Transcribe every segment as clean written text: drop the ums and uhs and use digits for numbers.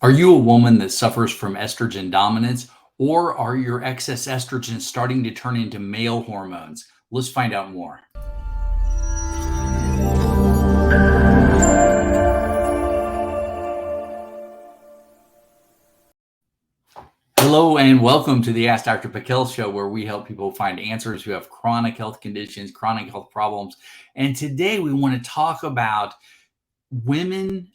Are you a woman that suffers from estrogen dominance, or are your excess estrogens starting to turn into male hormones? Let's find out more. Hello and welcome to the Ask Dr. Pickel show, where we help people find answers who have chronic health conditions, chronic health problems. And today we want to talk about women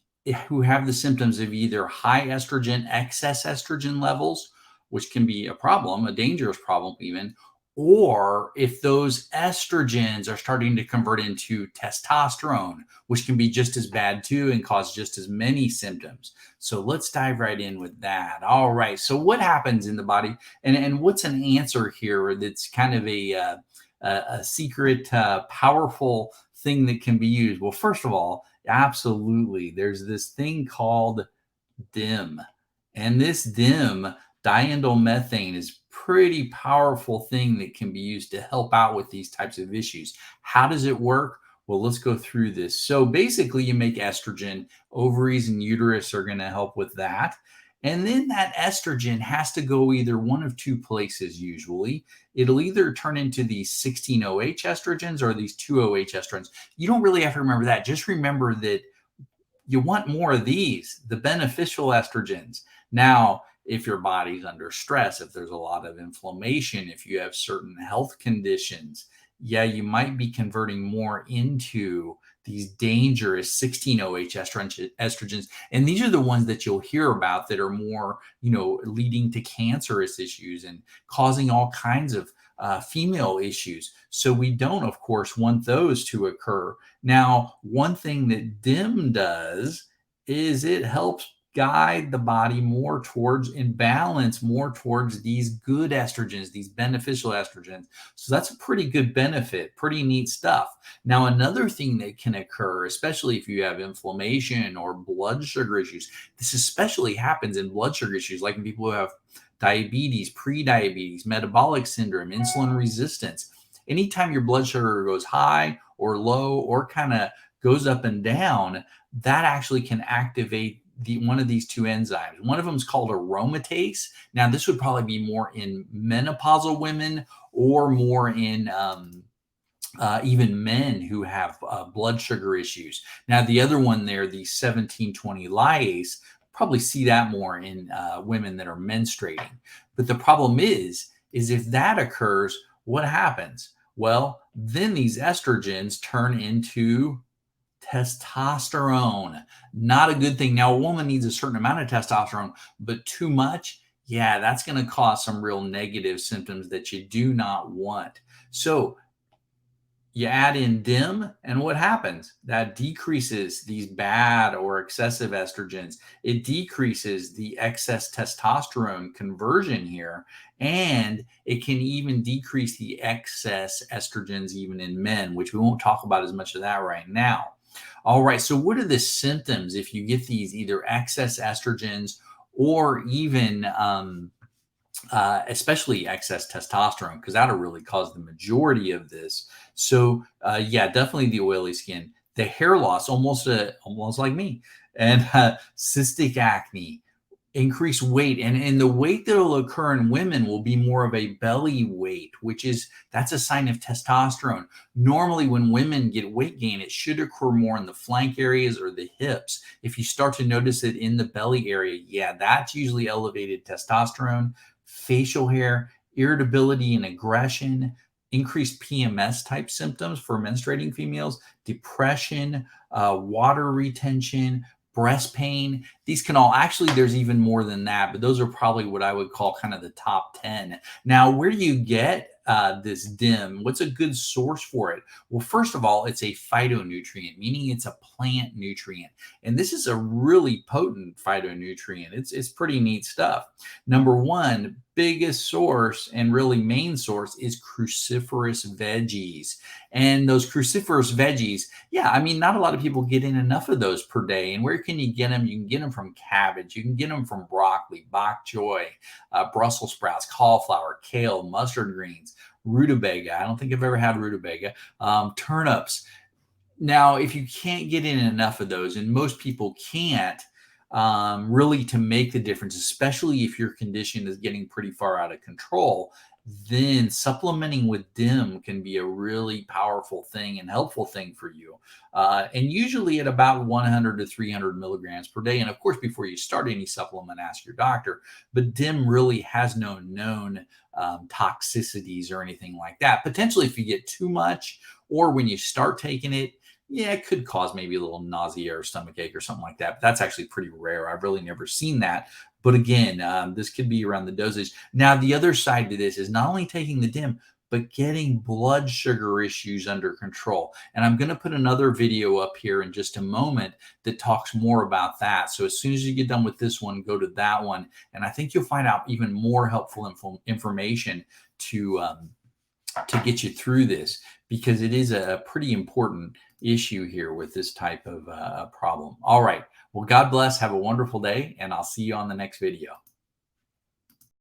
who have the symptoms of either high estrogen, excess estrogen levels, which can be a problem, a dangerous problem even, or if those estrogens are starting to convert into testosterone, which can be just as bad too and cause just as many symptoms. So let's dive right in with that. All right. So what happens in the body, and what's an answer here that's kind of a secret, powerful thing that can be used? Well, first of all, absolutely, there's this thing called DIM, and this DIM, diindolylmethane, is pretty powerful thing that can be used to help out with these types of issues. How does it work? Well, let's go through this. So basically, you make estrogen. Ovaries and uterus are going to help with that. And then that estrogen has to go either one of two places usually. It'll either turn into these 16-OH estrogens or these 2-OH estrogens. You don't really have to remember that. Just remember that you want more of these, the beneficial estrogens. Now, if your body's under stress, if there's a lot of inflammation, if you have certain health conditions, yeah, you might be converting more into these dangerous 16-OH estrogens. And these are the ones that you'll hear about that are more, leading to cancerous issues and causing all kinds of female issues. So we don't, of course, want those to occur. Now, one thing that DIM does is it helps guide the body more towards and balance more towards these good estrogens, these beneficial estrogens. So that's a pretty good benefit, pretty neat stuff. Now, another thing that can occur, especially if you have inflammation or blood sugar issues, this especially happens in blood sugar issues, like in people who have diabetes, pre-diabetes, metabolic syndrome, insulin resistance. Anytime your blood sugar goes high or low or kind of goes up and down, that actually can activate one of these two enzymes. One of them is called aromatase. Now, this would probably be more in menopausal women or more in even men who have blood sugar issues. Now, the other one there, the 1720 lyase, probably see that more in women that are menstruating. But the problem is if that occurs, what happens? Well, then these estrogens turn into testosterone. Not a good thing. Now, a woman needs a certain amount of testosterone, but too much, yeah, that's going to cause some real negative symptoms that you do not want. So you add in DIM, and what happens? That decreases these bad or excessive estrogens. It decreases the excess testosterone conversion here, and it can even decrease the excess estrogens even in men, which we won't talk about as much of that right now. All right, so what are the symptoms if you get these either excess estrogens or even especially excess testosterone, because that'll really cause the majority of this. So yeah, definitely the oily skin, the hair loss, almost like me, and cystic acne, increased weight, and the weight that will occur in women will be more of a belly weight, that's a sign of testosterone. Normally when women get weight gain, it should occur more in the flank areas or the hips. If you start to notice it in the belly area, yeah, that's usually elevated testosterone. Facial hair, irritability and aggression, increased PMS type symptoms for menstruating females, depression, water retention, breast pain. These can all, actually, there's even more than that, but those are probably what I would call kind of the top 10. Now, where do you get this DIM? What's a good source for it? Well, first of all, it's a phytonutrient, meaning it's a plant nutrient. And this is a really potent phytonutrient. It's pretty neat stuff. Number one, biggest source and really main source is cruciferous veggies. And those cruciferous veggies, yeah, I mean, not a lot of people get in enough of those per day. And where can you get them? You can get them from cabbage. You can get them from broccoli, bok choy, Brussels sprouts, cauliflower, kale, mustard greens, rutabaga. I don't think I've ever had rutabaga. Turnips. Now, if you can't get in enough of those, and most people can't, really to make the difference, especially if your condition is getting pretty far out of control. Then supplementing with DIM can be a really powerful thing and helpful thing for you. And usually at about 100 to 300 milligrams per day. And of course, before you start any supplement, ask your doctor. But DIM really has no known toxicities or anything like that. Potentially, if you get too much or when you start taking it, yeah, it could cause maybe a little nausea or stomach ache or something like that. But that's actually pretty rare. I've really never seen that. But again, this could be around the dosage. Now, the other side to this is not only taking the DIM, but getting blood sugar issues under control. And I'm going to put another video up here in just a moment that talks more about that. So as soon as you get done with this one, go to that one. And I think you'll find out even more helpful information to get you through this, because it is a pretty important issue here with this type of problem. All right. Well, God bless. Have a wonderful day, and I'll see you on the next video.